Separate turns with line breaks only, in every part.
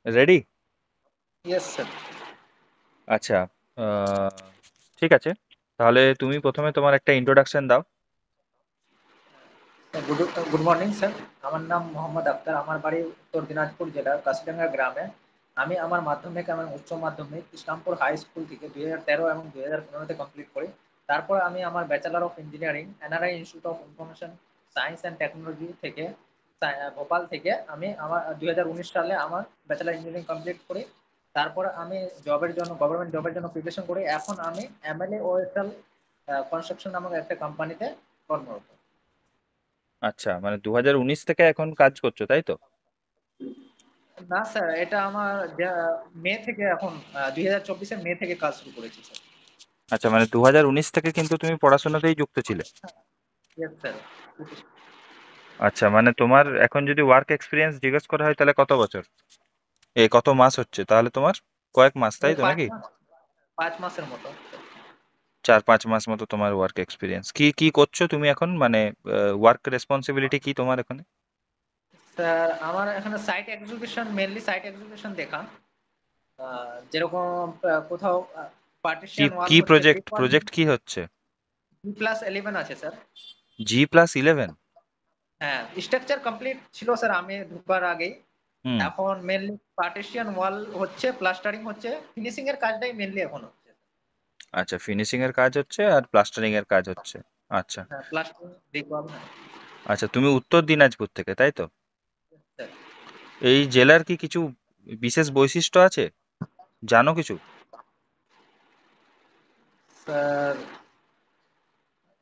Ready?
Yes sir.
আচ্ছা। আহ, ঠিক আছে, তাহলে তুমি প্রথমে তোমার একটা ইন্ট্রোডাকশন দাও।
Good good morning sir. আমার নাম মোহাম্মদ আক্তার। আমার বাড়ি উত্তর দিনাজপুর জেলার কাশিডাঙ্গা গ্রামে। আমি আমার মাধ্যমিক এবং উচ্চ মাধ্যমিক ইসলামপুর হাই স্কুল থেকে 2013 এবং 2015-তে কমপ্লিট করি। তারপর আমি আমার bachelor of engineering NRI institute of information science and technology থেকে ভোপাল থেকে আমি আমার 2019 সালে আমার ব্যাচেলর ইঞ্জিনিয়ারিং কমপ্লিট করি। তারপর আমি জবের জন্য গভর্নমেন্ট জবের জন্য প্রিপারেশন করি। এখন আমি এমএলএ ওএসএল কনস্ট্রাকশন নামক একটা কোম্পানিতে কর্মরত।
আচ্ছা, মানে 2019 থেকে এখন কাজ করছো, তাই তো?
না স্যার, এটা আমার মে থেকে এখন 2024-এর মে থেকে কাজ শুরু করেছি স্যার।
আচ্ছা, মানে 2019 থেকে কিন্তু তুমি পড়াশোনাতেই যুক্ত ছিলে।
Yes sir.
আচ্ছা, মানে তোমার এখন যদি ওয়ার্ক এক্সপিরিয়েন্স জিজ্ঞেস করা হয় তাহলে কত বছর, কত মাস হচ্ছে তাহলে তোমার? কয়েক মাস, তাই
এই
তো
পাঁচ
নাকি?
মাস 5 মাসের মতো।
4-5 মাস মতো তোমার ওয়ার্ক এক্সপিরিয়েন্স। কি কি করছো তুমি এখন, মানে ওয়ার্ক রেসপন্সিবিলিটি কি তোমার এখানে?
স্যার আমার এখানে site execution, mainly site execution দেখা। যেরকম কোথাও
কি
পার্টিশন ওয়াল
কি
হচ্ছে,
প্রজেক্ট প্রজেক্ট কি হচ্ছে?
G+11 আছে স্যার।
G+11?
হ্যাঁ, স্ট্রাকচার কমপ্লিট ছিল স্যার আমি ঢোকার আগেই।
হুম।
এখন মেনলি পার্টিশন ওয়াল হচ্ছে, প্লাস্টারিং হচ্ছে, ফিনিশিং এর কাজটাই মেনলি এখন হচ্ছে।
আচ্ছা, ফিনিশিং এর কাজ হচ্ছে আর প্লাস্টারিং এর কাজ হচ্ছে। আচ্ছা।
হ্যাঁ, প্লাস্টারিং দেখলাম। হ্যাঁ
আচ্ছা, তুমি উত্তর দিনাজপুর থেকে, তাই তো?
স্যার।
এই জেলার কি কিছু বিশেষ বৈশিষ্ট্য আছে, জানো কিছু?
স্যার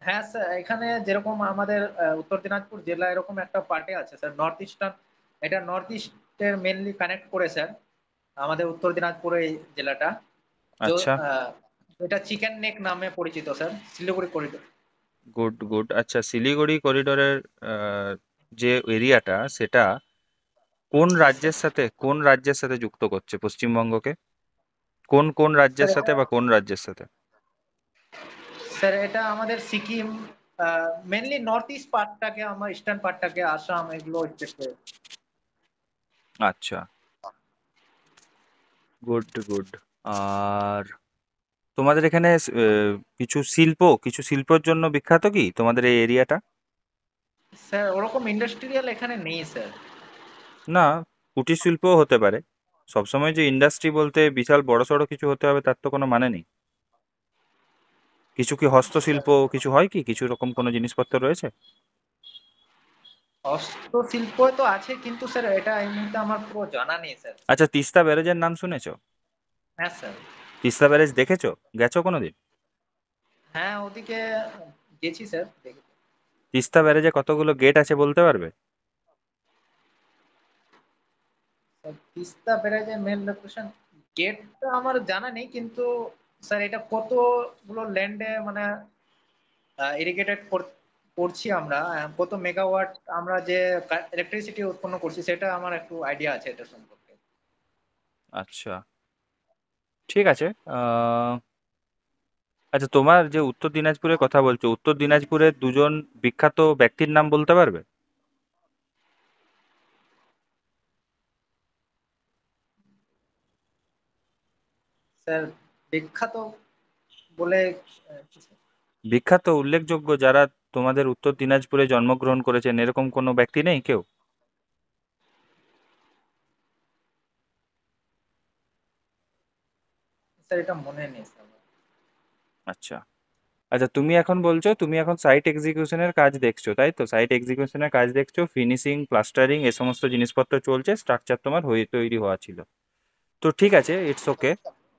হ্যাঁ স্যার, এখানে যেরকম আমাদের উত্তর দিনাজপুর জেলা এরকম একটা পার্টি আছে স্যার, নর্থ ইস্টার্ন। এটা নর্থ ইস্টের মেনলি কানেক্ট করে স্যার আমাদের উত্তর দিনাজপুর এই জেলাটা। তো
আচ্ছা,
এটা চিকেন নেক নামে পরিচিত sir, Siliguri corridor.
Good good. আচ্ছা, শিলিগুড়ি করিডোরের যে এরিয়াটা, সেটা কোন রাজ্যের সাথে যুক্ত করছে পশ্চিমবঙ্গকে? কোন কোন রাজ্যের
স্যার
সাথে বা কোন রাজ্যের সাথে?
স্যার এটা আমাদের সিকিম, মেনলি নর্থ ইস্ট পার্টটাকে, আমার ইস্টার্ন পার্টটাকে, আসাম, এগুলো স্টেটে।
আচ্ছা, গুড গুড। আর তোমাদের এখানে কিছু শিল্পর জন্য বিখ্যাত কি তোমাদের এই এরিয়াটা?
স্যার ওরকম ইন্ডাস্ট্রিয়াল এখানে নেই স্যার।
না, কুটির শিল্পও হতে পারে। সবসময় যে ইন্ডাস্ট্রি বলতে বিশাল বড়সড় কিছু হতে হবে তার তো কোনো মানে নেই। কিছু কি হস্তশিল্প কিছু হয়, কি কিছু রকম কোনো জিনিসপত্র রয়েছে?
হস্তশিল্প তো আছে, কিন্তু স্যার এটা এই মুহূর্তে আমার পুরো জানা নেই স্যার।
আচ্ছা, তিস্তা ব্যারেজের নাম শুনেছো?
হ্যাঁ স্যার।
তিস্তা ব্যারেজ দেখেছো? গেছো কোনোদিন?
হ্যাঁ ওদিকে গেছি স্যার, দেখেছি।
তিস্তা ব্যারেজে কতগুলো গেট আছে বলতে পারবে?
স্যার, তিস্তা ব্যারেজের মেন লোকেশন, গেটটা আমার জানা নেই, কিন্তু স্যার এটা কতগুলো ল্যান্ডে মানে ইরিগেটেড করছি আমরা, কত মেগাওয়াট আমরা যে ইলেকট্রিসিটি উৎপন্ন করছি, সেটা আমার একটু আইডিয়া আছে এটা সম্পর্কে।
আচ্ছা, ঠিক আছে। আহ, আচ্ছা, তোমার যে উত্তর দিনাজপুরের কথা বলছো, উত্তর দিনাজপুরের দুজন বিখ্যাত ব্যক্তির নাম বলতে পারবে?
স্যার বিখ্যাত বলে কিছু।
বিখ্যাত উল্লেখযোগ্য যারা তোমাদের উত্তর দিনাজপুরে জন্মগ্রহণ করেছেন, এরকম কোনো ব্যক্তি নেই কেউ?
স্যার এটা মনে নেই স্যার আমার।
আচ্ছা। আচ্ছা, তুমি এখন বলছো তুমি এখন সাইট এক্সিকিউশনের কাজ দেখছো, তাই তো? সাইট এক্সিকিউশনের কাজ দেখছো, ফিনিশিং প্লাস্টারিং এ সমস্ত জিনিসপত্র চলছে, স্ট্রাকচার তোমার হয়ে তৈরি হওয়া ছিল। তো ঠিক আছে, ইটস ওকে।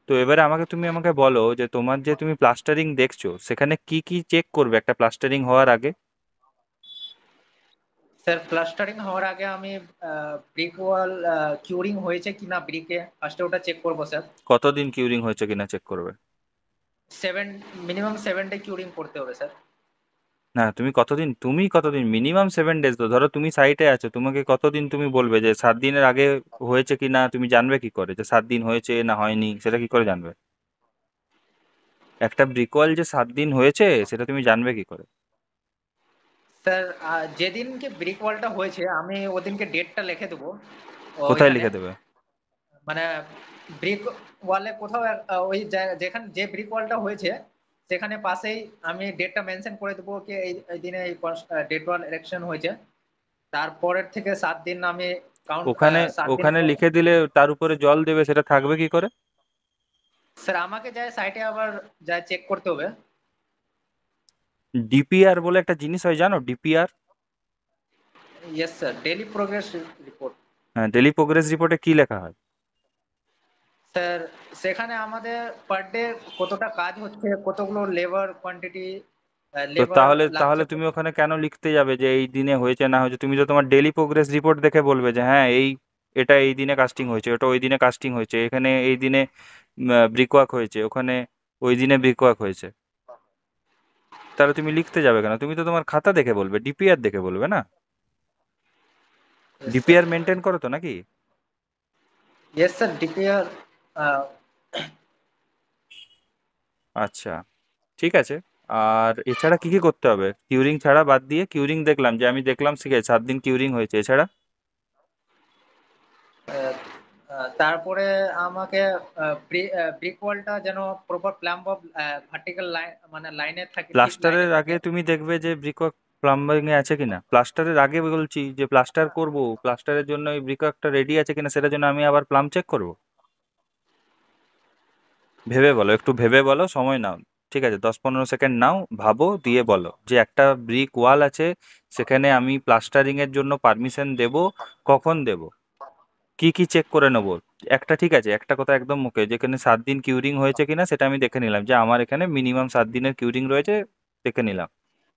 তো এবারে তুমি আমাকে বলো যে তোমার যে তুমি প্লাস্টারিং দেখছো সেখানে কি কি চেক করবে একটা প্লাস্টারিং হওয়ার আগে?
স্যার প্লাস্টারিং হওয়ার আগে আমি ব্রিক ওয়াল কিউরিং হয়েছে কিনা ব্রিকে, ফার্স্টে ওটা চেক করবো স্যার।
কতদিন কিউরিং হয়েছে কিনা চেক করবে?
সেভেন, মিনিমাম 7 ডে কিউরিং করতে হবে স্যার।
না, তুমি কতদিন মিনিমাম 7 ডেজ? তো ধরো তুমি সাইটে আছো, তোমাকে কতদিন তুমি বলবে যে 7 দিনের আগে হয়েছে কি না? তুমি জানবে কি করে যে 7 দিন হয়েছে না হয়নি? সেটা কি করে জানবে? একটা ব্রিকওয়াল যে 7 দিন হয়েছে সেটা তুমি জানবে কি করে?
স্যার যেদিনকে ব্রিক ওয়ালটা হয়েছে আমি ওদিনকে ডেটটা লিখে দেবো
কোথায়
ওইখানে।
লিখে দেবে?
মানে ব্রিক ওয়ালে কোথাও ওই যেখানে যে ব্রিক ওয়ালটা হয়েছে সেখানে পাশেই আমি ডেটটা মেনশন করে দেবো কি এই দিনে এই ডেট ওয়াল ইলেকশন হয়েছে। তারপরের থেকে 7 দিন আমি কাউন্ট
ওখানে
7 দিন
ওখানে
পর।
লিখে দিলে তার উপরে জল দেবে, সেটা থাকবে কি করে?
স্যার আমাকে যায় সাইটে আবার যায় চেক করতে হবে।
ডিপিআর বলে একটা জিনিস হয়, জানো DPR?
Yes sir, daily progress report.
হ্যাঁ, ডেলি প্রোগ্রেস রিপোর্টে কি লেখা হয়?
স্যার সেখানে আমাদের পার ডে কতটা কাজ হচ্ছে, কতগুলো লেবার কোয়ান্টিটি,
তো
লেবার
তাহলে
লাগছে।
তাহলে তুমি ওখানে কেন লিখতে যাবে যে এই দিনে হয়েছে না হয়েছে? তুমি তো তোমার ডেলি প্রোগ্রেস রিপোর্ট দেখে বলবে যে হ্যাঁ এটা এই দিনে কাস্টিং হয়েছে, ওটা ওই দিনে কাস্টিং হয়েছে, এখানে এই দিনে ব্রিকওয়ার্ক হয়েছে, ওখানে ওই দিনে ব্রিকওয়ার্ক হয়েছে। তাহলে তুমি লিখতে যাবে কেন? তুমি তো তোমার খাতা দেখে বলবে, ডিপিআর দেখে বলবে না?
Yes sir.
ডিপিআর মেনটেন করো তো নাকি?
Yes sir, DPR.
আচ্ছা, ঠিক আছে। আর এছাড়া কি কি করতে হবে কিউরিং ছাড়া? বাদ দিয়ে কিউরিং দেখলাম, যে আমি দেখলাম শিখে 7 দিন কিউরিং হয়েছে, এছাড়া?
তারপরে আমাকে ব্রিক ওয়ালটা যেন প্রপার প্ল্যাম্ব অফ ভার্টিক্যাল লাইন মানে লাইনে থাকে, ঠিক লাইনে
প্লাস্টারের
থাকে।
আগে তুমি দেখবে যে ব্রিকওয়ার্ক প্লাম্বিং এ আছে কিনা। প্লাস্টারের আগে বলছি, যে প্লাস্টার করব, প্লাস্টারের জন্য এই ব্রিকওয়ার্কটা রেডি আছে কিনা, সেটার জন্য আমি আবার প্লাম চেক করব। ভেবে বলো, একটু ভেবে বলো, সময় নাও। ঠিক আছে, 10-15 সেকেন্ড নাও, ভাবো, দিয়ে বলো যে একটা ব্রিক ওয়াল আছে, সেখানে আমি প্লাস্টারিং এর জন্য পারমিশন দেব, কখন দেব, কি কি চেক করে নেবো। একটা, ঠিক আছে, একটা কথা একদম মুখে, যেখানে 7 দিন কিউরিং হয়েছে কিনা সেটা আমি দেখে নিলাম, যে আমার এখানে মিনিমাম 7 দিনের কিউরিং রয়েছে, দেখে নিলাম।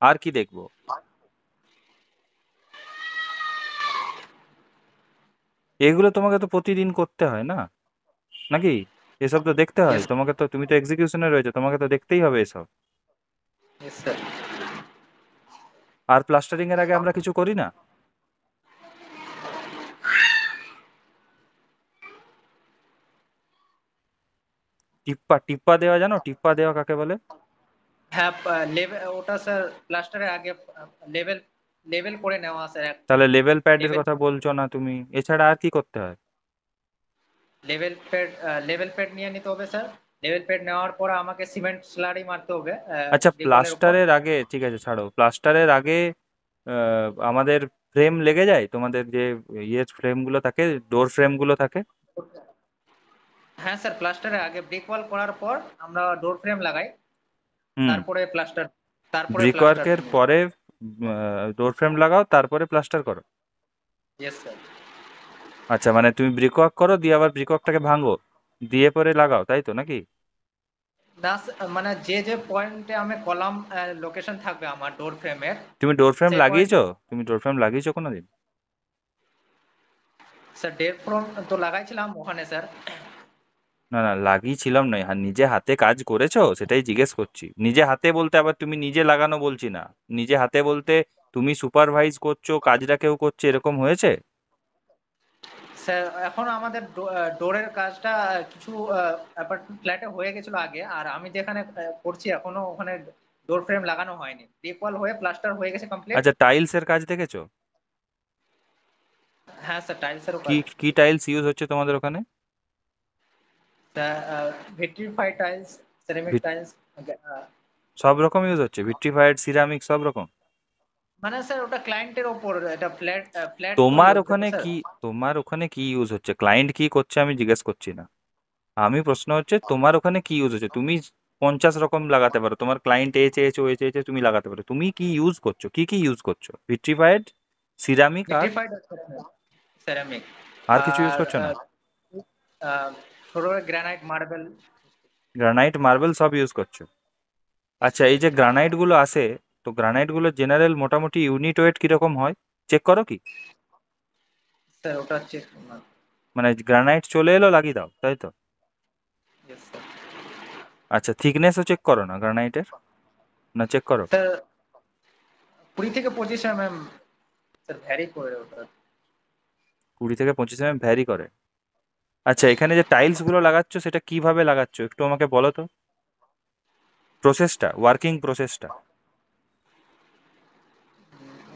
আর কি দেখবো? এগুলো তোমাকে তো প্রতিদিন করতে হয় না, নাকি? এসব তো দেখতে হয়
ইয়েস।
তোমাকে, তো তুমি তো এক্সিকিউশনে রয়েছে, তোমাকে তো দেখতেই হবে এসব।
Yes sir.
আর প্লাস্টারিং এর আগে আমরা কিছু করি না? টিপ্পা টিপ্পা দেওয়া, জানো টিপ্পা দেওয়া কাকে বলে?
হ্যাঁ, লেভেল ওটা স্যার প্লাস্টারের আগে লেভেল লেভেল করে নেওয়া স্যার।
তাহলে লেভেল প্যাডের
লেভেল
কথা বলছো না তুমি? এছাড়া আর কি করতে হয়?
লেভেল প্যাড লেভেল প্যাড নিয়ে নিতে হবে স্যার। লেভেল প্যাড নেওয়ার পর আমাকে সিমেন্ট স্লারি মারতে হবে
আচ্ছা,
দেওয়ালের উপর।
প্লাস্টারের আগে, ঠিক আছে ছাড়ো, প্লাস্টারের আগে আমাদের ফ্রেম লেগে যায়, তোমাদের যে ইয়ের ফ্রেমগুলো থাকে, ডোর ফ্রেমগুলো থাকে।
হ্যাঁ স্যার, প্লাস্টারের আগে ব্রিক ওয়াল করার পর আমরা ডোর ফ্রেম লাগাই।
হুম।
তারপরে প্লাস্টার তারপরে প্লাস্টার
ব্রিকওয়ার্কের
ফিনিশ।
পরে ডোর ফ্রেম লাগাও, তারপরে প্লাস্টার করো?
Yes sir.
আচ্ছা, মানে তুমি ব্রিকওয়ার্ক করো, দিয়ে আবার ব্রিকওয়ার্কটাকে ভাঙো, দিয়ে পরে লাগাও, তাই তো নাকি?
না মানে যে যে পয়েন্টে আমি কলাম লোকেশন থাকবে আমার ডোর ফ্রেমের,
তুমি ডোর ফ্রেম
সেই পয়েন্ট।
লাগিয়েছো? তুমি ডোর ফ্রেম লাগিয়েছো কোনোদিন?
স্যার ডোর ফ্রেম তো লাগাইছিলাম ওখানে স্যার।
না না, লাগিয়েছিলাম নয়, নিজে হাতে কাজ করেছো সেটাই জিজ্ঞেস করছি। নিজে হাতে বলতে আবার তুমি নিজে লাগানো বলছি না। নিজে হাতে বলতে তুমি সুপারভাইজ করছো, কাজটা কেউ করছে, এরকম হয়েছে?
স্যার এখন আমাদের ডোরের কাজটা কিছু অ্যাপার্টমেন্ট ফ্ল্যাটে হয়ে গেছিল আগে, আর আমি যেখানে করছি এখনো ওখানে ডোর ফ্রেম লাগানো হয়নি, ব্রিক ওয়াল হয়ে প্লাস্টার হয়ে গেছে কমপ্লিট।
আচ্ছা, টাইলসের কাজ দেখেছো?
হ্যাঁ স্যার, টাইলসেরও
কি
কাজ।
কি টাইলস ইউজ হচ্ছে তোমাদের ওখানে?
Vitrified tiles, ceramic
vit-
tiles.
সব রকম ইউজ হচ্ছে, ভিট্রিফাইড, সিরামিক, সব রকম?
মানে স্যার ওটা ক্লায়েন্টের ওপর, এটা ফ্ল্যাট ফ্ল্যাট তৈরি
তোমার
হচ্ছে তো
ওখানে
স্যার।
কি তোমার ওখানে কি ইউজ হচ্ছে, ক্লায়েন্ট কি করছে আমি জিজ্ঞেস করছি না। আমি প্রশ্ন হচ্ছে তোমার ওখানে কি ইউজ হচ্ছে। তুমি 50 রকম লাগাতে পারো, তোমার ক্লায়েন্ট এ চেয়েছে, ও চেয়েছে, তুমি লাগাতে পারো। তুমি কি ইউজ করছো, কি কি ইউজ করছো? ভিট্রিফাইড, সিরামিক, আর
ভিট্রিফাইড সেরামিক।
আর কিছু ইউজ
আর
করছো না?
ফ্লোরে গ্রানাইট মার্বেল।
গ্রানাইট, মার্বেল সব ইউজ করছো? আচ্ছা, এই যে গ্রানাইট গুলো আসে, তো গ্রানাইট গুলো জেনারেল মোটামুটি ইউনিট ওয়েট কিরকম হয়, চেক করো কি?
স্যার ওটা চেক না।
মানে গ্রানাইট চলে এলো, লাগিয়ে দাও, তাই তো?
Yes sir.
আচ্ছা, থিকনেসও চেক করো না গ্রানাইটের? না, চেক করো?
স্যার 20 থেকে 25 স্যার ভ্যারি করে ওটা।
20 থেকে 25 ভ্যারি করে? আচ্ছা, এখানে যে টাইলস গুলো লাগাচ্ছ সেটা কিভাবে লাগাচ্ছ একটু আমাকে বলো তো, প্রসেসটা, ওয়ার্কিং প্রসেসটা।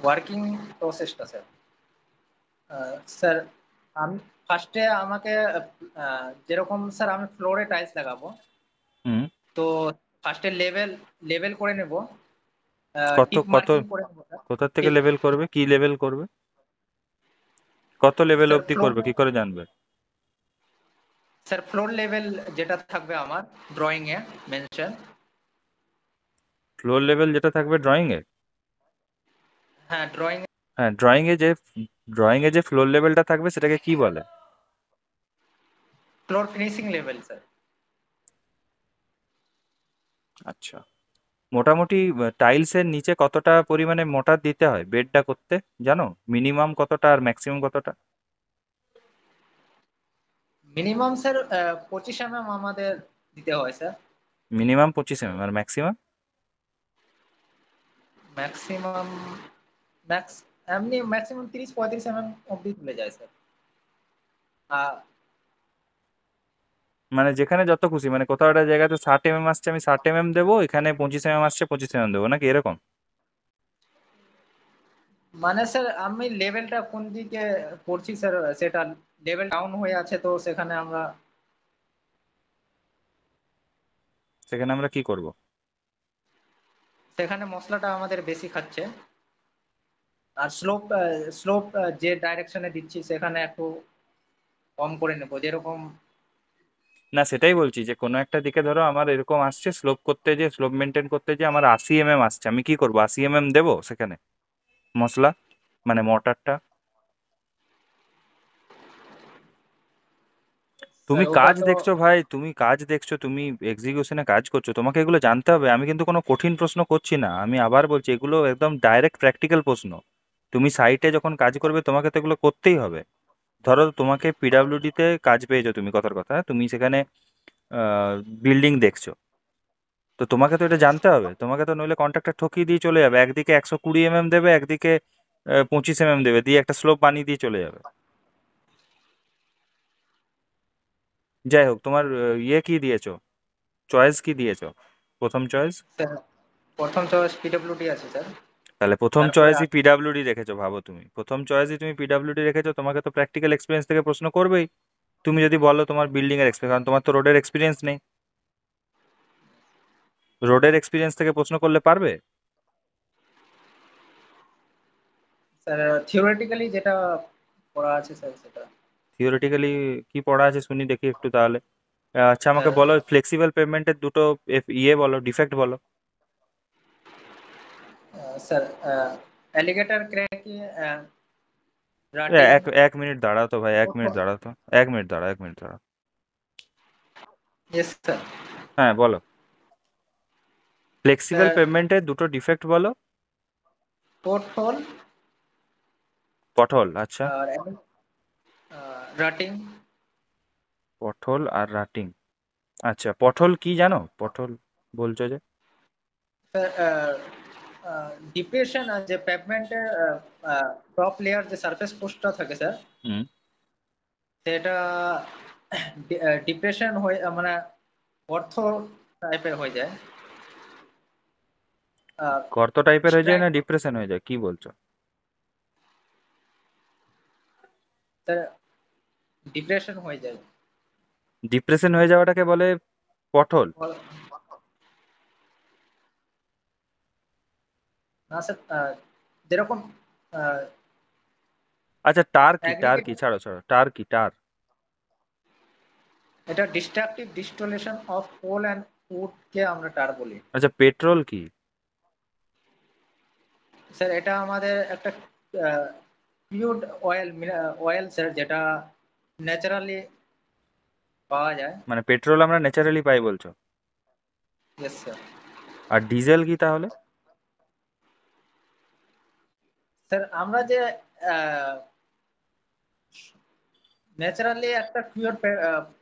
ওয়ার্কিং প্রসেসটা স্যার, স্যার আমি ফার্স্টে আমাকে যেরকম স্যার আমি ফ্লোরে টাইলস লাগাবো,
হুম।
তো ফার্স্টে লেভেল লেভেল করে নেব,
কত
টিপ
কত
মার্কিং করে নেব স্যার।
কোথা থেকে
টিপ
লেভেল করবে, কি লেভেল করবে, কত লেভেল
স্যার
অবধি
ফ্লোর,
করবে, কি করে জানবে?
স্যার ফ্লোর লেভেল যেটা থাকবে আমার ড্রয়িং এ মেনশন।
ফ্লোর লেভেল যেটা থাকবে ড্রয়িং এ?
হ্যাঁ ড্রয়িং,
হ্যাঁ, ড্রয়িং এ যে ফ্লোর লেভেলটা থাকবে সেটাকে কি বলে?
Floor finishing level sir.
আচ্ছা। মোটামুটি টাইলস এর নিচে কতটা পরিমাণে মোটা দিতে হয় বেডটা করতে, জানো? মিনিমাম কতটা আর ম্যাক্সিমাম কতটা?
মিনিমাম স্যার 25 mm আমাদের দিতে হয় স্যার।
মিনিমাম 25 mm, আর ম্যাক্সিমাম?
ম্যাক্সিমাম, ম্যাক্স এমনি ম্যাক্সিমাম 30-35 mm অব্দি চলে যায় স্যার। আহ,
মানে যেখানে যত খুশি, মানে কোথাও একটা জায়গাতে 60 mm আসছে, আমি 60 mm দেবো, এখানে 25 mm আসছে, 25 mm দেবো, নাকি এরকম?
মানে স্যার আমি লেভেলটা কোন দিকে করছি স্যার, সেটা লেভেল ডাউন হয়ে আছে তো সেখানে আমরা,
সেখানে আমরা কি করব?
সেখানে মশলাটা আমাদের বেশি খাচ্ছে। আর স্লোপ, স্লোপ যে ডাইরেকশনে দিচ্ছি সেখানে একটু কম করে নেবো যেরকম।
না, সেটাই বলছি যে কোনো একটা দিকে ধরো আমার এরকম আসছে, স্লোপ করতে, যে স্লোপ মেনটেন করতে, যে আমার 80 mm আসছে, আমি কি করবো? 80 mm দেবো সেখানে মশলা, মানে মোটরটা? তুমি
স্যার ওটা
কাজ
তো,
দেখছো ভাই, তুমি কাজ দেখছো, তুমি এক্সিকিউশনে কাজ করছো, তোমাকে এগুলো জানতে হবে। আমি কিন্তু কোনো কঠিন প্রশ্ন করছি না, আমি আবার বলছি এগুলো একদম ডাইরেক্ট প্র্যাকটিক্যাল প্রশ্ন। তুমি সাইটে যখন কাজ করবে তোমাকে তো এগুলো করতেই হবে। ধরো তোমাকে পিডাব্লিউডি তে কাজ পেয়েছো, তুমি কথার কথা, তুমি সেখানে বিল্ডিং দেখছো, তো তোমাকে তো এটা জানতে হবে, তোমাকে তো, নইলে কন্ট্রাক্টর ঠকিয়ে দিয়ে চলে যাবে, একদিকে 120 mm দেবে, একদিকে 25 mm দেবে, দিয়ে একটা স্লোপ বানিয়ে দিয়ে চলে যাবে। যাই হোক, তোমার ইয়ে কি দিয়েছো, চয়েস কি দিয়েছো, প্রথম চয়েস?
স্যার প্রথম চয়েস পিডব্লিউডি আছে স্যার।
তাহলে প্রথম
তারপরে
চয়েসই পিডাব্লিউডি রেখেছো, ভাবো তুমি প্রথম চয়েসই তুমি পিডাব্লিউডি রেখেছো, তোমাকে তো প্র্যাকটিক্যাল এক্সপিরিয়েন্স থেকে প্রশ্ন করবেই। তুমি যদি বলো তোমার বিল্ডিং এর এক্সপিরিয়েন্স, কারণ তোমার তো রোডের এক্সপিরিয়েন্স নেই, রোডের এক্সপিরিয়েন্স থেকে প্রশ্ন করলে পারবে?
স্যার থিওরিটিক্যালি যেটা পড়া আছে স্যার সেটা।
থিওরিটিক্যালি কি পড়া আছে শুনি দেখি একটু তাহলে। আচ্ছা, আমাকে বলো, ফ্লেক্সিবল পেমেন্টের দুটো ইয়ে বলো, ডিফেক্ট বলো।
Sir alligator cracking, rutting.
এক এক মিনিট দাঁড়াও তো ভাই, 1 মিনিট দাঁড়াও তো, 1 মিনিট দাঁড়াও, 1 মিনিট দাঁড়াও।
Yes sir.
হ্যাঁ বলো, ফ্লেক্সিবল
স্যার
পেমেন্টের দুটো ডিফেক্ট বলো।
পোর্ট হোল
পটহোল, আচ্ছা।
আর রাটিং।
পটহোল আর রাটিং। আচ্ছা, পটহোল কি জানো, পটহোল বলছো যে?
স্যার ডিপ্রেশন যে পেভমেন্টের টপ লেয়ার যে সারফেস পোস্টটা থাকে স্যার,
হুম।
সেটা ডিপ্রেশন হয়ে মানে অর্থ টাইপের হয়ে যায়।
গর্ত টাইপের হয়ে যায়
স্ট্রাইক,
না ডিপ্রেশন হয়ে যায়, কি বলছো?
স্যার ডিপ্রেশন হয়ে যায়।
ডিপ্রেশন হয়ে যাওয়াটাকে বলে পটহোল?
না স্যার, যেরকম
আচ্ছা, টার কি, টার
অ্যাগ্রিগেট,
কি, ছাড়ো ছাড়ো, টার কি, টার?
এটা destructive distillation of coal and wood কে আমরা টার বলি।
আচ্ছা, পেট্রোল কি?
স্যার এটা আমাদের একটা পিওর অয়েল, অয়েল স্যার যেটা ন্যাচারালি পাওয়া যায়।
মানে পেট্রোল আমরা ন্যাচারালি পাই বলছো?
Yes sir.
আর ডিজেল কি তাহলে?
স্যার আমরা যে ন্যাচারালি একটা পিওর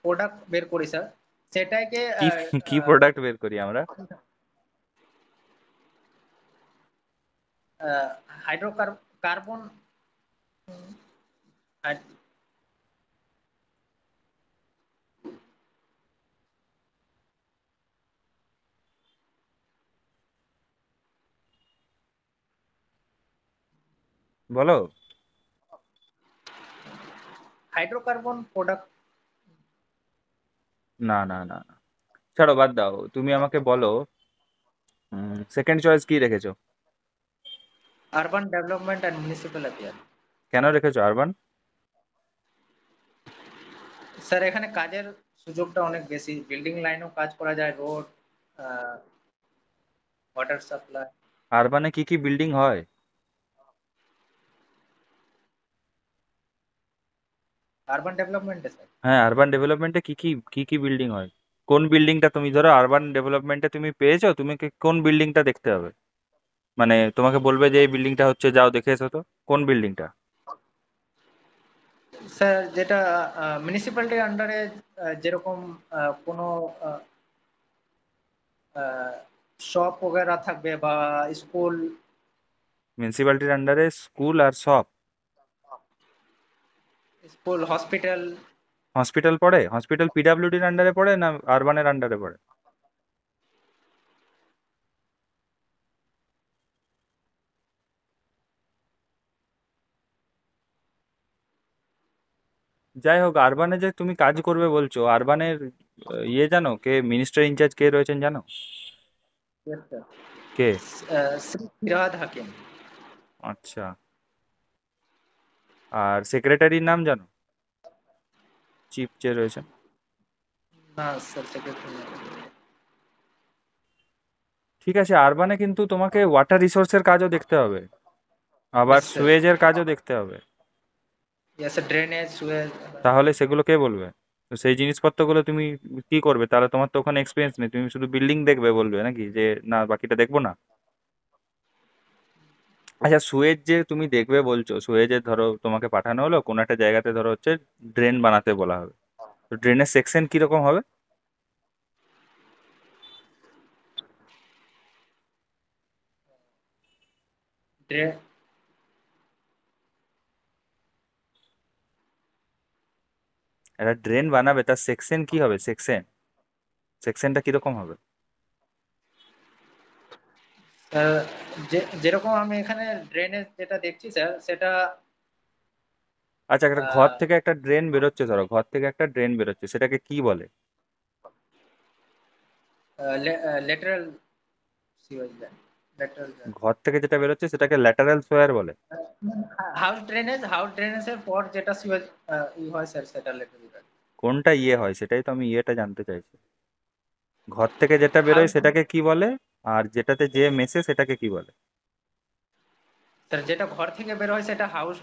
প্রোডাক্ট বের করি স্যার, সেটাকে
কি কি প্রোডাক্ট বের করি আমরা?
হাইড্রোকার কার্বন,
বলো।
Hydrocarbon product.
না না না না, ছাড়ো, বাদ দাও। তুমি আমাকে বলো, সেকেন্ড চয়েস কি রেখেছো?
Urban development and municipal affair.
কেন রেখেছো আরবান?
স্যার এখানে কাজের সুযোগটা অনেক বেশি, বিল্ডিং লাইনেও কাজ করা যায়, রোড, ওয়াটার সাপ্লাই।
আরবানে কি কি বিল্ডিং হয়?
আরবান ডেভেলপমেন্টে স্যার।
হ্যাঁ, আরবান ডেভেলপমেন্টে কি কি বিল্ডিং হয়? কোন বিল্ডিংটা, তুমি ধরো আরবান ডেভেলপমেন্টে তুমি পেয়েছো, তুমি কোন বিল্ডিংটা দেখতে হবে? মানে তোমাকে বলবে যে এই বিল্ডিংটা হচ্ছে, যাও দেখে এসো তো। কোন বিল্ডিংটা?
স্যার যেটা মিউনিসিপ্যালিটির আন্ডারে যেরকম কোনো শপ वगैरह থাকবে বা স্কুল।
মিউনিসিপ্যালিটির আন্ডারে স্কুল আর শপ?
School, hospital.
হসপিটাল পড়ে? হসপিটাল পিডাব্লিউডির আন্ডারে পড়ে না আরবানের আন্ডারে পড়ে? যাই হোক, আরবানে যে তুমি কাজ করবে বলছো, আরবানের ইয়ে জানো, কে মিনিস্টার ইনচার্জ কে রয়েছেন জানো?
Yes, sir.
কে?
শ্রী ফিরহাদ হাকিম।
আচ্ছা। আর সেক্রেটারির নাম জানো? চিফ যে রয়েছেন?
না স্যার, সেক্রেটারি।
ঠিক আছে, আরবানে কিন্তু তোমাকে ওয়াটার রিসোর্সের কাজও দেখতে হবে, আবার
ইয়েস স্যার।
সুয়েজের কাজও দেখতে হবে।
Yes sir, drainage, Suez.
তাহলে সেগুলো কে বলবে? তো সেই জিনিসপত্রগুলো তুমি কি করবে তাহলে? তোমার তো ওখানে এক্সপিরিয়েন্স নেই, তুমি শুধু বিল্ডিং দেখবে বলবে নাকি যে না বাকিটা দেখবো না? আচ্ছা, সুয়েজ যে তুমি দেখবে বলছো, সুয়েজের ধরো তোমাকে পাঠানো হলো কোনো একটা জায়গাতে, ধরো হচ্ছে ড্রেন বানাতে বলা হবে, তো ড্রেনের সেকশন কিরকম হবে?
ড্রেন।
একটা ড্রেন বানাবে, তার সেকশন কি হবে? সেকশন, সেকশনটা কিরকম হবে?
যেরকম আমি এখানে ড্রেনেজ যেটা দেখছি স্যার, সেটা
আচ্ছা, একটা ঘর থেকে একটা ড্রেন বেরোচ্ছে, ধরো ঘর থেকে একটা ড্রেন বেরোচ্ছে, সেটাকে কি বলে?
Lateral sewage line. লেটারাল।
ঘর থেকে যেটা বেরোচ্ছে সেটাকে ল্যাটারাল সোয়ার বলে?
হাউস ড্রেনেজের পর যেটা সিওয়েজ হয় স্যার, সেটা লেটারাল।
কোনটা ইয়ে হয় সেটাই তো আমি ইয়েটা জানতে চাইছি। ঘর থেকে যেটা বেরোয়
হাউস,
সেটাকে কি বলে, আর যেটাতে যে মেশে সেটাকে কি বলে?
স্যার যেটা ঘর থেকে বের হয় সেটা হাউস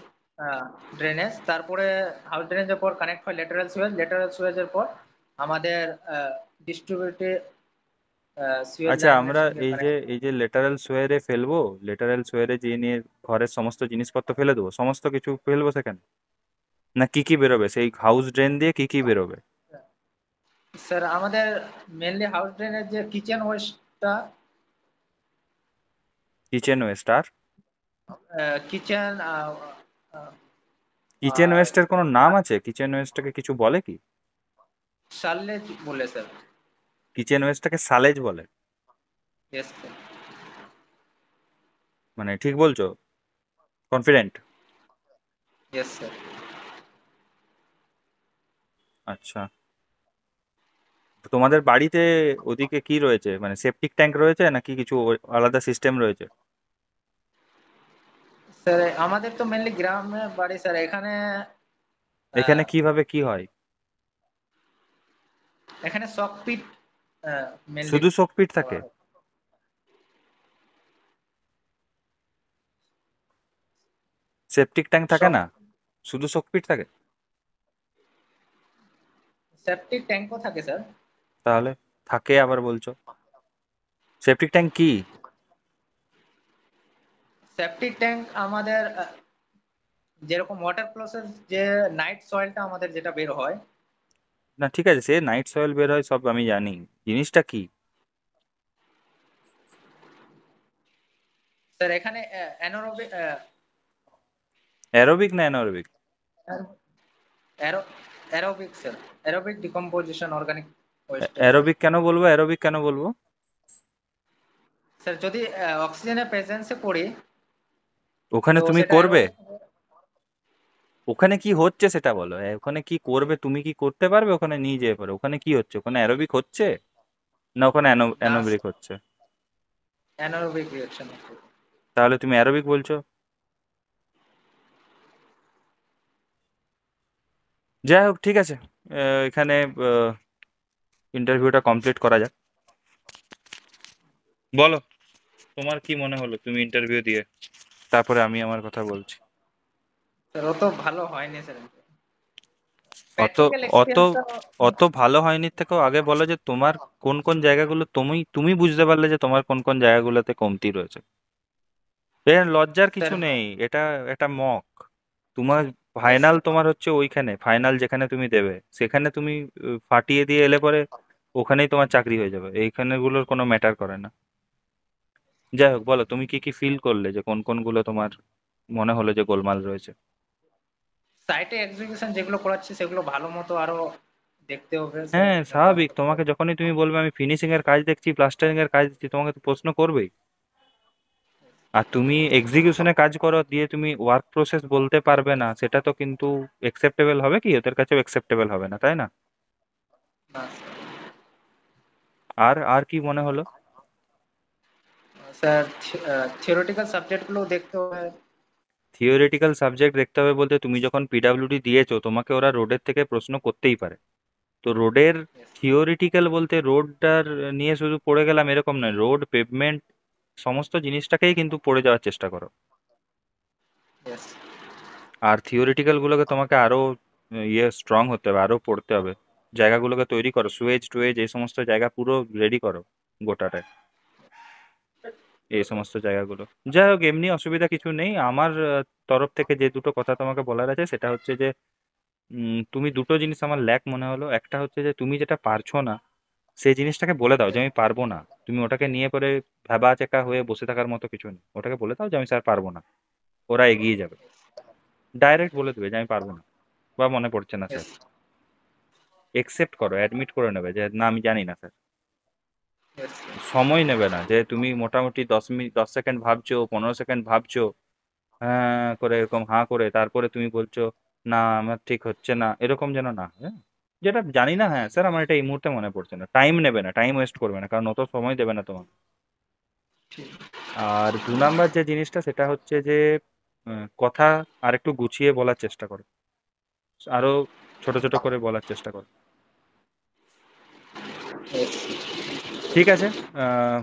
ড্রেনেজ, তারপরে হাউস ড্রেনেজের পর কানেক্ট হয় লেটারাল সুয়েজ, লেটারাল সুয়েজের পর আমাদের ডিস্ট্রিবিউটেড সুয়েজ
আচ্ছা,
লাইনের
আমরা
সঙ্গে
এই যে
কানেক্ট।
এই যে লেটারাল সোয়ারে ফেলবো, লেটারাল সোয়ারে যে নিয়ে ঘরের সমস্ত জিনিসপত্র ফেলে দেবো, সমস্ত কিছু ফেলবো সেখানে, না কি কি বেরোবে সেই হাউস ড্রেন দিয়ে, কি কি বেরোবে?
স্যার আমাদের মেনলি হাউস ড্রেনের যে কিচেন ওয়েস্টটা,
কিচেন ওয়েস্ট আর?
কিচেন
কিচেন
আর
ওয়েস্টের কোনো নাম আছে? কিচেন ওয়েস্টটাকে কিছু বলে কি?
সারলেজ বলে স্যার।
কিচেন ওয়েস্টটাকে সালেজ বলে?
Yes sir.
মানে ঠিক বলছো? কনফিডেন্ট?
Yes sir.
আচ্ছা। তোমাদের বাড়িতে ওদিকে কি রয়েছে, মানে সেপটিক ট্যাঙ্ক রয়েছে নাকি কিছু আলাদা সিস্টেম রয়েছে?
স্যার আমাদের তো মেনলি গ্রামে বাড়ি স্যার, এখানে
এখানে
আহ,
কিভাবে কি হয়?
এখানে সকপিট মেনলি
শুধু শোকপিট
দেওয়া
থাকে?
হয়।
সেপটিক ট্যাঙ্ক থাকে
শক
না, শুধু শোকপিট থাকে?
সেপটিক ট্যাঙ্কও থাকে স্যার।
তাহলে থাকে আবার বলছো? সেপটিক ট্যাঙ্ক কি?
সেপটিক ট্যাঙ্ক আমাদের যেরকম ওয়াটার প্রসেস, যে নাইট সয়েলটা আমাদের যেটা বের হয়।
না ঠিক আছে, সে নাইট সয়েল বের হয় সব আমি জানি, জিনিসটা কি?
স্যার এখানে অ্যানোরোবিক
অ্যারোবিক না anaerobic?
Aerobic sir, aerobic decomposition organic ওয়েস্টের।
অ্যারোবিক কেন বলবো, অ্যারোবিক কেন বলবো?
স্যার যদি অক্সিজেনের প্রেজেন্সে করি
ওখানে
তো
তুমি
সেটা
করবে?
অ্যারোবিক।
ওখানে কি হচ্ছে সেটা বলো। ওখানে কি করবে, তুমি কি করতে পারবে ওখানে নিয়ে যেতে পারো? ওখানে কি হচ্ছে? ওখানে অ্যারোবিক হচ্ছে না ওখানে
না,
অ্যানোবিক হচ্ছে?
Anaerobic reaction.
তাহলে তুমি অ্যারোবিক বলছো। যাই হোক, ঠিক আছে। এখানে ইন্টারভিউটা কমপ্লিট করা যাক। বলো, তোমার কি মনে হলো তুমি ইন্টারভিউ দিয়ে? তারপরে আমি আমার কথা বলছি।
স্যার অত ভালো হয়নি স্যার।
অত
প্র্যাকটিক্যাল
অত
এক্সপিরিয়েন্সটা।
অত ভালো হয়নি থেকেও আগে বলো যে তোমার কোন কোন জায়গাগুলো তুমি তুমি বুঝতে পারলে যে তোমার কোন কোন জায়গাগুলোতে কমতি রয়েছে। লজ্জার কিছু
স্যার
নেই, এটা এটা মক। তোমার
ইয়েস
ফাইনাল
স্যার।
তোমার হচ্ছে ওইখানে, ফাইনাল যেখানে তুমি দেবে সেখানে তুমি ফাটিয়ে দিয়ে এলে পরে ওখানেই তোমার চাকরি হয়ে যাবে, এইখানে গুলোর কোনো ম্যাটার করে না। যাই হোক, বলো তুমি কি কি ফিল করলে, যে কোন কোনগুলো তোমার মনে হলো যে গোলমাল রয়েছে?
সাইটে এক্সিকিউশন যেগুলো করাচ্ছে সেগুলো ভালো মতো আরো দেখতে হবে স্যার,
হ্যাঁ,
মেনটেন
স্বাভাবিক।
করতে
তোমাকে
হবে।
যখনই তুমি বলবে আমি ফিনিশিং এর কাজ দেখছি, প্লাস্টারিং এর কাজ দেখছি, তোমাকে তো প্রশ্ন করবেই। আর তুমি এক্সিকিউশনে কাজ করো দিয়ে তুমি ওয়ার্ক প্রসেস বলতে পারবে না, সেটা তো কিন্তু একসেপ্টেবল হবে কি? ওদের কাছেও একসেপ্টেবল হবে না, তাই না?
না স্যার।
আর আর কি মনে হলো?
স্যার থিওরিটিক্যাল সাবজেক্টগুলো দেখতে হবে।
থিওরিটিক্যাল সাবজেক্ট দেখতে হবে বলতে, তুমি যখন পিডাব্লিউডি দিয়েছো তোমাকে ওরা রোডের থেকে প্রশ্ন করতেই পারে। তো রোডের থিওরিটিক্যাল বলতে রোডটার নিয়ে শুধু পড়ে গেলাম এরকম নয়, রোড, পেভমেন্ট, সমস্ত জিনিসটাকেই কিন্তু পড়ে যাওয়ার চেষ্টা করো।
ইয়েস।
আর থিওরিটিক্যাল গুলোকে তোমাকে আরো স্ট্রং হতে হবে, আরো পড়তে হবে। জায়গাগুলোকে তৈরি করো, সুয়েজ টুয়েজ এই সমস্ত জায়গা পুরো রেডি করো গোটাটায়, এই সমস্ত জায়গাগুলো। যাই হোক, এমনি অসুবিধা কিছু নেই আমার তরফ থেকে যে দুটো কথা তোমাকে বলার আছে সেটা হচ্ছে যে তুমি দুটো জিনিস আমার ল্যাক মনে হলো। একটা হচ্ছে যে তুমি যেটা পারছো না সেই জিনিসটাকে বলে দাও যে আমি পারবো না। তুমি ওটাকে নিয়ে পরে ভ্যাবা চেকা হয়ে বসে থাকার মতো কিছু নেই, ওটাকে বলে দাও যে আমি স্যার পারবো না। ওরা এগিয়ে যাবে। ডাইরেক্ট বলে দেবে যে আমি পারবো না বা মনে পড়ছে না স্যার।
ইয়েস।
একসেপ্ট করো, অ্যাডমিট করে নেবে যে না আমি জানি না স্যার।
ইয়েস।
সময় নেবে না যে তুমি মোটামুটি 10 মিনিট, 10 সেকেন্ড ভাবছো, 15 সেকেন্ড ভাবছো, হ্যাঁ করে এরকম হাঁ করে তারপরে তুমি বলছো না আমার ঠিক হচ্ছে না, এরকম যেন না হয়, হ্যাঁ? যেটা জানি না, হ্যাঁ স্যার আমার এটা এই মুহূর্তে মনে পড়ছে না। টাইম নেবে না, টাইম ওয়েস্ট করবে না, কারণ অত সময় দেবে না তোমার।
ঠিক।
আর 2 নাম্বার যে জিনিসটা সেটা হচ্ছে যে কথা আর একটু গুছিয়ে বলার চেষ্টা করো, আরো ছোট ছোট করে বলার চেষ্টা করো।
ইয়েস।
ঠিক আছে। আহ,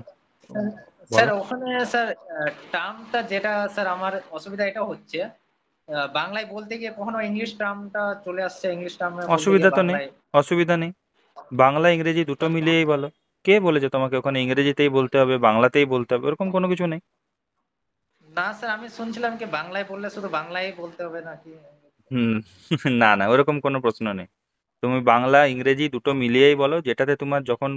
স্যার
বলো।
ওখানে স্যার টার্মটা যেটা স্যার আমার অসুবিধা এটা হচ্ছে, বাংলায় বলতে গিয়ে কখনো ইংলিশ টার্মটা চলে আসছে, ইংলিশ টার্মে বলতে
অসুবিধা
গিয়ে
তো নেই,
বাংলায়।
অসুবিধা নেই। বাংলা ইংরেজি দুটো মিলিয়েই বলো। কে বলেছে তোমাকে ওখানে ইংরেজিতেই বলতে হবে, বাংলাতেই বলতে হবে? ওরকম কোনো কিছু নেই।
না স্যার, আমি শুনছিলাম কি বাংলায় বললে শুধু বাংলায় বলতে হবে নাকি।
হুম। না না, ওরকম কোনো প্রশ্ন নেই। তুমি বাংলা ইংরেজি দুটো মিলিয়েই বলো, যেটাতে তোমার যখন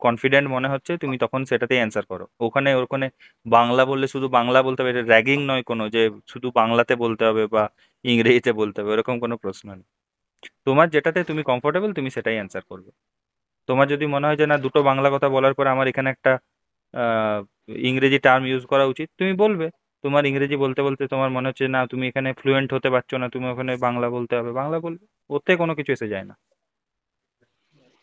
কনফিডেন্ট মনে হচ্ছে তুমি তখন সেটাতেই অ্যান্সার করো। ওখানে ওখানে বাংলা বললে শুধু বাংলা বলতে হবে, এটা র্যাগিং নয় কোনো, যে শুধু বাংলাতে বলতে হবে বা ইংরেজিতে বলতে হবে, এরকম কোনো প্রশ্ন নেই। তোমার যেটাতে তুমি কমফোর্টেবল তুমি সেটাই অ্যান্সার করবে। তোমার যদি মনে হয় যে না দুটো বাংলা কথা বলার পর আমার এখানে একটা আহ, ইংরেজি টার্ম ইউজ করা উচিত, তুমি বলবে। তোমার ইংরেজি বলতে বলতে তোমার মনে হচ্ছে না তুমি এখানে ফ্লুয়েন্ট হতে পারছো না, তুমি ওখানে বাংলা বলতে হবে, বাংলা বলবে। ওতে কোনো কিছু এসে যায় না।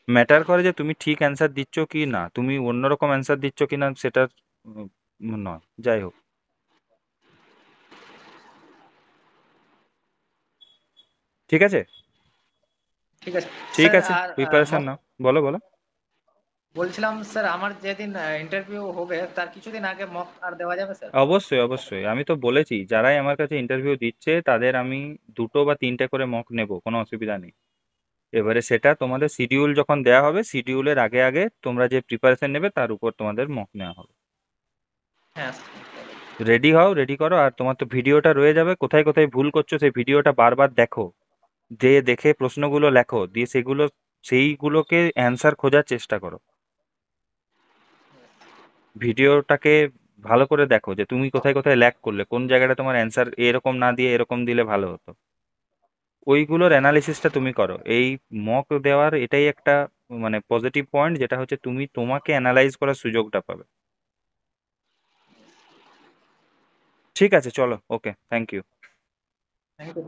ম্যাটার করে যে তুমি ঠিক অ্যান্সার দিচ্ছ কি না, তুমি অন্যরকম অ্যান্সার দিচ্ছ কি না সেটার নয়। যাই হোক, ঠিক আছে।
ঠিক আছে
ঠিক
স্যার।
আছে,
আর
প্রিপারেশন নাও। বলো বলো।
বলছিলাম স্যার, আমার যেদিন ইন্টারভিউ হবে তার কিছুদিন আগে মক আর দেওয়া যাবে স্যার?
অবশ্যই অবশ্যই, আমি তো বলেছি যারাই আমার কাছে ইন্টারভিউ দিচ্ছে তাদের আমি 2 বা 3টে করে মক নেব, কোনো অসুবিধা নেই। এবারে সেটা তোমাদের শিডিউল যখন দেওয়া হবে, শিডিউলের আগে আগে তোমরা যে প্রিপারেশন নেবে তার উপর তোমাদের মক নেওয়া হবে।
হ্যাঁ।
রেডি হও, রেডি করো। আর তোমার তো ভিডিওটা রয়ে যাবে, কোথায় কোথায় ভুল করছো সেই ভিডিওটা বারবার দেখো, দিয়ে দেখে প্রশ্নগুলো লেখো, দিয়ে সেগুলো সেইগুলোকে অ্যান্সার খোঁজার চেষ্টা করো। ভিডিওটাকে ভালো করে দেখো যে তুমি কোথায় কোথায় ল্যাক করলে, কোন জায়গাটা তোমার অ্যান্সার এরকম না দিয়ে এরকম দিলে ভালো হতো। ওইগুলোর অ্যানালিসিসটা তুমি করো। এই মক দেওয়ার এটাই একটা মানে পজিটিভ পয়েন্ট, যেটা হচ্ছে তুমি তোমাকে অ্যানালাইজ করার সুযোগটা পাবে। ঠিক আছে, চলো, okay, thank you.
Thank you.